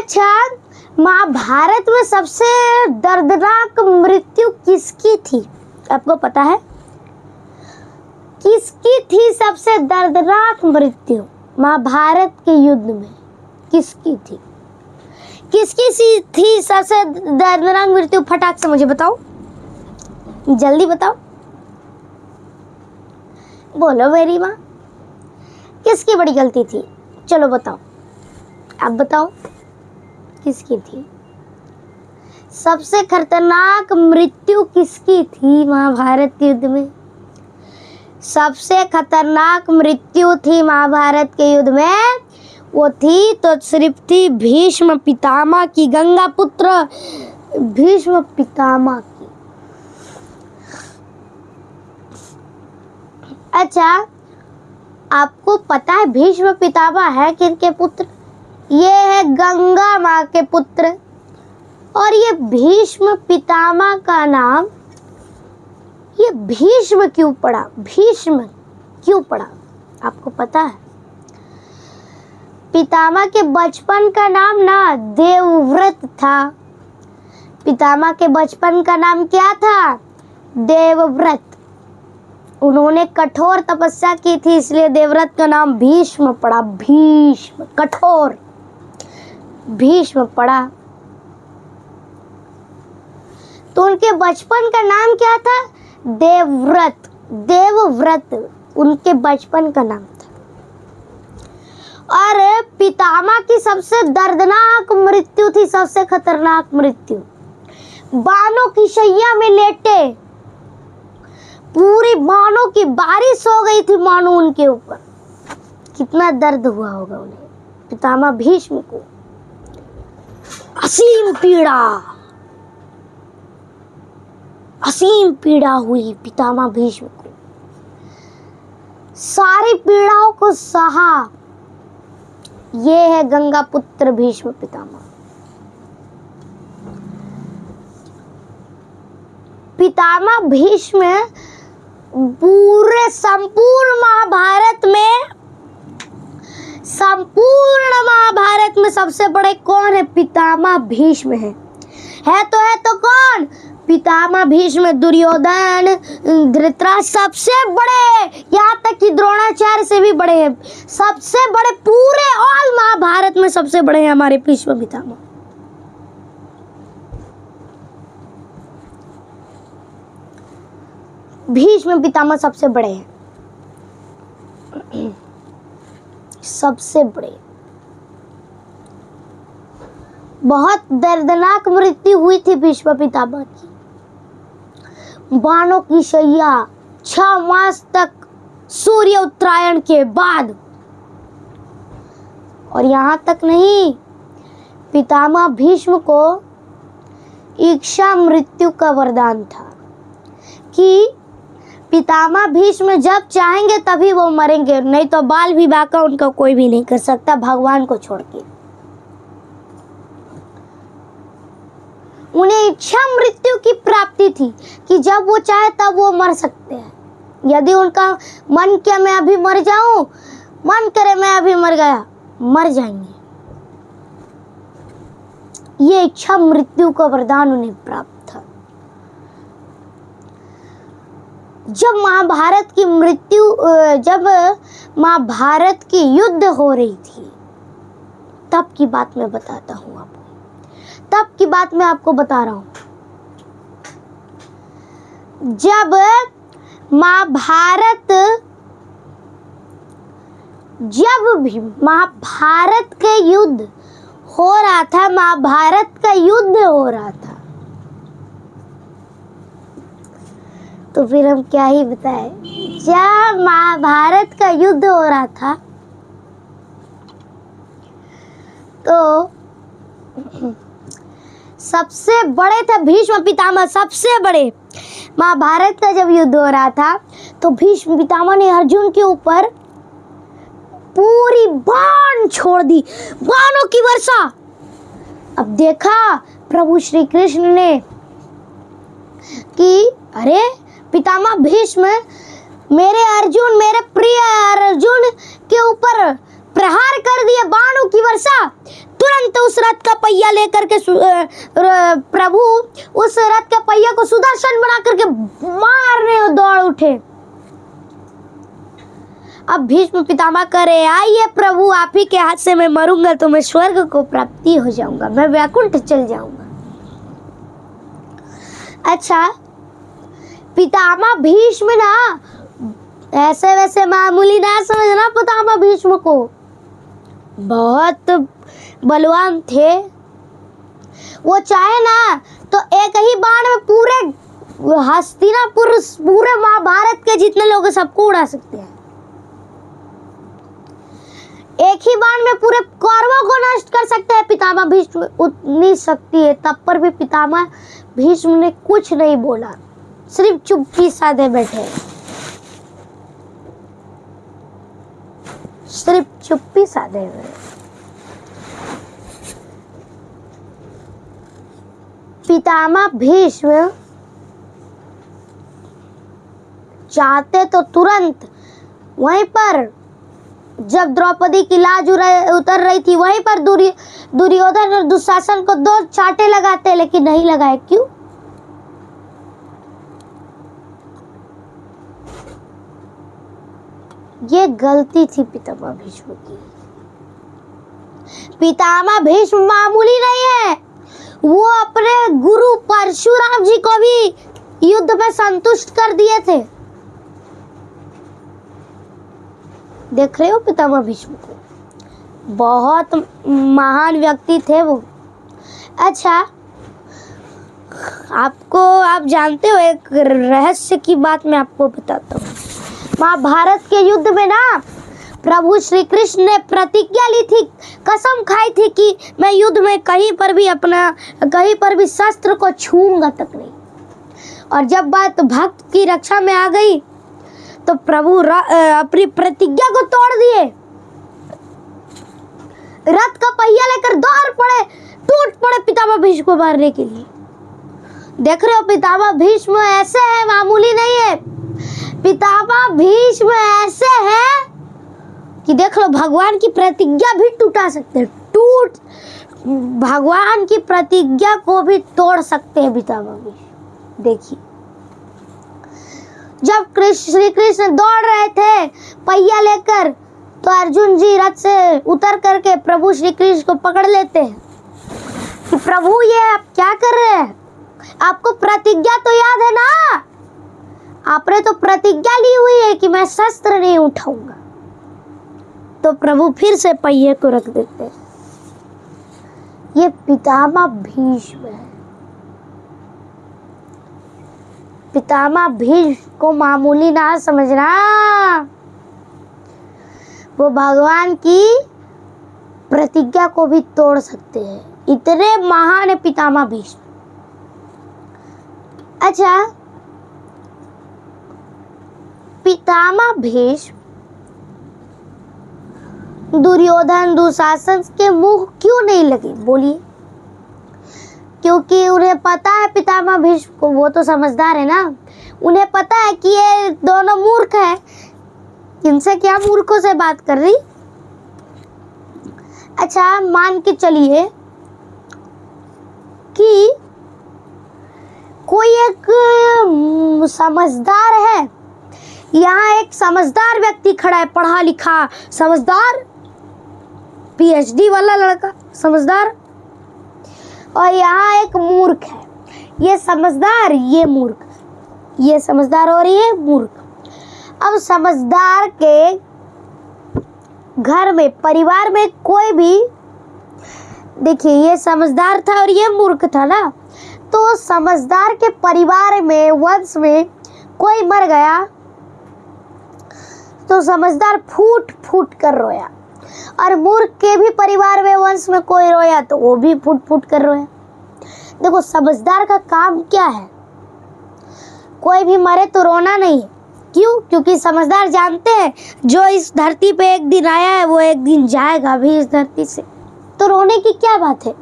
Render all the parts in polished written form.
अच्छा, महाभारत में सबसे दर्दनाक मृत्यु किसकी थी? आपको पता है किसकी थी सबसे दर्दनाक मृत्यु महाभारत के युद्ध में? किसकी थी? किसकी थी सबसे दर्दनाक मृत्यु? फटाक से मुझे बताओ, जल्दी बताओ, बोलो मेरी माँ, किसकी बड़ी गलती थी? चलो बताओ, आप बताओ किसकी थी? सबसे खतरनाक मृत्यु किसकी थी महाभारत के युद्ध में? सबसे खतरनाक मृत्यु थी महाभारत के युद्ध में, वो थी तो सिर्फ थी भीष्म पितामह की, गंगा पुत्र भीष्म पितामह की। अच्छा, आपको पता है भीष्म पितामह है किनके पुत्र? ये है गंगा माँ के पुत्र। और ये भीष्म पितामह का नाम ये भीष्म क्यों पड़ा? भीष्म क्यों पड़ा आपको पता है? पितामह के बचपन का नाम ना देवव्रत था। पितामह के बचपन का नाम क्या था? देवव्रत। उन्होंने कठोर तपस्या की थी, इसलिए देवव्रत का नाम भीष्म पड़ा। भीष्म, कठोर, भीष्म पड़ा। तो उनके बचपन का नाम क्या था? देवव्रत। देवव्रत उनके बचपन का नाम था। और पितामह की सबसे दर्दनाक मृत्यु थी, सबसे खतरनाक मृत्यु, बाणों की शैया में लेटे, पूरी बाणों की बारिश हो गई थी मानो उनके ऊपर। कितना दर्द हुआ होगा उन्हें, पितामह भीष्म को। असीम पीड़ा, असीम पीड़ा हुई पितामह भीष्म को। सारी पीड़ाओं को सहा। ये है गंगा पुत्र भीष्म पितामह। पितामह भीष्म पूरे संपूर्ण महाभारत में सबसे बड़े कौन है? पितामह भीष्म है तो कौन? पितामह भीष्म। दुर्योधन, धृतराष्ट्र सबसे बड़े, यहाँ तक कि द्रोणाचार्य से भी बड़े हैं। सबसे बड़े पूरे ऑल महाभारत में सबसे बड़े हैं हमारे भीष्म पितामह। भीष्म पितामह सबसे बड़े हैं, सबसे बड़े। बहुत दर्दनाक मृत्यु हुई थी भीष्म पितामह की। बाणों की शैया, 6 मास तक सूर्य उत्तरायण के बाद। और यहाँ तक नहीं, पितामह भीष्म को इच्छा मृत्यु का वरदान था कि पितामह भीष्म जब चाहेंगे तभी वो मरेंगे, नहीं तो बाल विवाह का उनका कोई भी नहीं कर सकता भगवान को छोड़ के। उन्हें इच्छा मृत्यु की प्राप्ति थी कि जब वो चाहे तब वो मर सकते हैं। यदि उनका मन किया मैं अभी मर जाऊं, मन करे मैं अभी मर गया, मर जाएंगे। ये इच्छा मृत्यु का वरदान उन्हें प्राप्त था। जब महाभारत की युद्ध हो रही थी, तब की बात मैं बताता हूँ आपको। तब की बात मैं आपको बता रहा हूं। जब महाभारत का युद्ध हो रहा था, महाभारत का युद्ध हो रहा था, तो फिर हम क्या ही बताएं। जब महाभारत का युद्ध हो रहा था तो सबसे बड़े थे भीष्म पितामह, सबसे बड़े। महाभारत का जब युद्ध हो रहा था तो भीष्म पितामह ने अर्जुन के ऊपर पूरी बाण छोड़ दी, बाणों की वर्षा। अब देखा प्रभु श्री कृष्ण ने कि अरे पितामह भीष्म मेरे अर्जुन, मेरे प्रिय अर्जुन के ऊपर प्रहार कर दिए बाणों की वर्षा, तो तुरंत उस रथ का पहिया लेकर के प्रभु उस रथ के पहिया को सुदर्शन बना करके मारने दौड़ उठे। अब भीष्म पितामह करे, आइए प्रभु, आप ही के हाथ से मैं मरूंगा तो मैं स्वर्ग को प्राप्ति हो जाऊंगा, मैं वैकुंठ चल जाऊंगा। अच्छा, पितामह भीष्म ना ऐसे वैसे मामूली ना समझना, पितामह भीष्म को बहुत बलवान थे। वो चाहे ना तो एक ही बाण में पूरे हस्तिनापुर, पूरे महाभारत के जितने लोग हैं सबको उड़ा सकते हैं। एक ही बाण में पूरे कौरवों को नष्ट कर सकते हैं पितामह भीष्म, उतनी शक्ति है। तब पर भी पितामह भीष्म ने कुछ नहीं बोला, सिर्फ चुप्पी साधे बैठे, सिर्फ चुप्पी साधे हुए। पितामह भीष्म चाहते तो तुरंत वहीं पर, जब द्रौपदी की लाज उतर रही थी, वहीं पर दुर्योधन और दुशासन को 2 चांटे लगाते, लेकिन नहीं लगाए। क्यों? ये गलती थी पितामह भीष्म की। पितामह भीष्म मामूली नहीं है, वो अपने गुरु परशुराम जी को भी युद्ध में संतुष्ट कर दिए थे। देख रहे हो पितामह भीष्म को, बहुत महान व्यक्ति थे वो। अच्छा, आप जानते हो, एक रहस्य की बात मैं आपको बताता हूँ। महाभारत के युद्ध में ना प्रभु श्री कृष्ण ने प्रतिज्ञा ली थी, कसम खाई थी कि मैं युद्ध में कहीं पर भी शस्त्र को छूऊंगा तक नहीं। और जब बात भक्त की रक्षा में आ गई तो प्रभु अपनी प्रतिज्ञा को तोड़ दिए, रथ का पहिया लेकर दौड़ पड़े, टूट पड़े पितामह भीष्म को मारने के लिए। देख रहे हो, पितामह भीष्म ऐसे है, मामूली नहीं है। पितामह भीष्म ऐसे है कि देख लो, भगवान की प्रतिज्ञा भी टूटा सकते हैं, भगवान की प्रतिज्ञा को भी तोड़ सकते हैं पितामह भीष्म। देखिए, जब श्री कृष्ण दौड़ रहे थे पहिया लेकर, तो अर्जुन जी रथ से उतर करके प्रभु श्री कृष्ण को पकड़ लेते हैं कि प्रभु ये आप क्या कर रहे हैं, आपको प्रतिज्ञा तो याद है ना, आपने तो प्रतिज्ञा ली हुई है कि मैं शस्त्र नहीं उठाऊंगा। तो प्रभु फिर से पहिए को रख देते हैं। ये पितामह भीष्म है। पितामह भीष्म को मामूली ना समझना, वो भगवान की प्रतिज्ञा को भी तोड़ सकते हैं, इतने महान है पितामह भीष्म। अच्छा, पितामह भीष्म दुर्योधन दुशासन के मुंह क्यों नहीं लगे, बोलिए? क्योंकि उन्हें पता है, पितामह भीष्म को, वो तो समझदार है ना, उन्हें पता है कि ये दोनों मूर्ख हैं, इनसे क्या मूर्खों से बात कर रही। अच्छा, मान के चलिए कि कोई एक समझदार है, यहाँ एक समझदार व्यक्ति खड़ा है, पढ़ा लिखा समझदार, PhD वाला लड़का समझदार, और यहाँ एक मूर्ख है। ये समझदार, ये मूर्ख, ये समझदार और ये मूर्ख। अब समझदार के घर में, परिवार में कोई भी, देखिए ये समझदार था और ये मूर्ख था ना, तो समझदार के परिवार में, वंश में कोई मर गया तो समझदार फूट फूट कर रोया, और मूर्ख के भी परिवार में, वंश में कोई रोया तो वो भी फूट फूट कर रोया। देखो, समझदार का काम क्या है? कोई भी मरे तो रोना नहीं। क्यों? क्योंकि समझदार जानते हैं जो इस धरती पे एक दिन आया है वो एक दिन जाएगा भी इस धरती से, तो रोने की क्या बात है?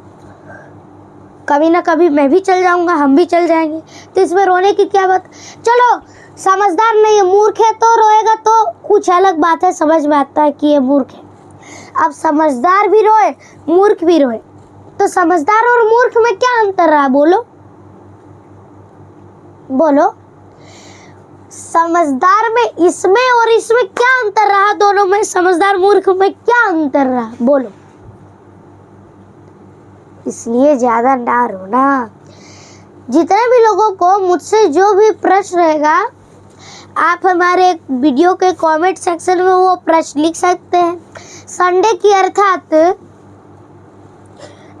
कभी ना कभी मैं भी चल जाऊंगा, हम भी चल जाएंगे, तो इसमें रोने की क्या बात? चलो, समझदार नहीं है, मूर्ख है तो रोएगा तो कुछ अलग बात है, समझ में आता है कि ये मूर्ख है। अब समझदार भी रोए, मूर्ख भी रोए, तो समझदार और मूर्ख में क्या अंतर रहा? बोलो बोलो, समझदार में इसमें और इसमें क्या अंतर रहा? दोनों में समझदार मूर्ख में क्या अंतर रहा? बोलो। इसलिए ज्यादा ना रोना। जितने भी लोगों को मुझसे जो भी प्रश्न रहेगा, आप हमारे वीडियो के कमेंट सेक्शन में वो प्रश्न लिख सकते हैं। संडे की अर्थात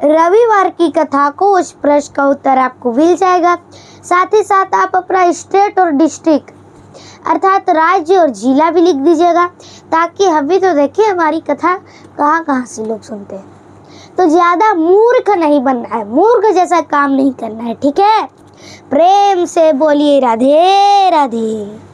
रविवार की कथा को उस प्रश्न का उत्तर आपको मिल जाएगा। साथ ही साथ आप अपना स्टेट और डिस्ट्रिक्ट अर्थात राज्य और जिला भी लिख दीजिएगा, ताकि हम भी तो देखें हमारी कथा कहाँ कहाँ से लोग सुनते हैं। तो ज़्यादा मूर्ख नहीं बनना है, मूर्ख जैसा काम नहीं करना है, ठीक है? प्रेम से बोलिए राधे राधे।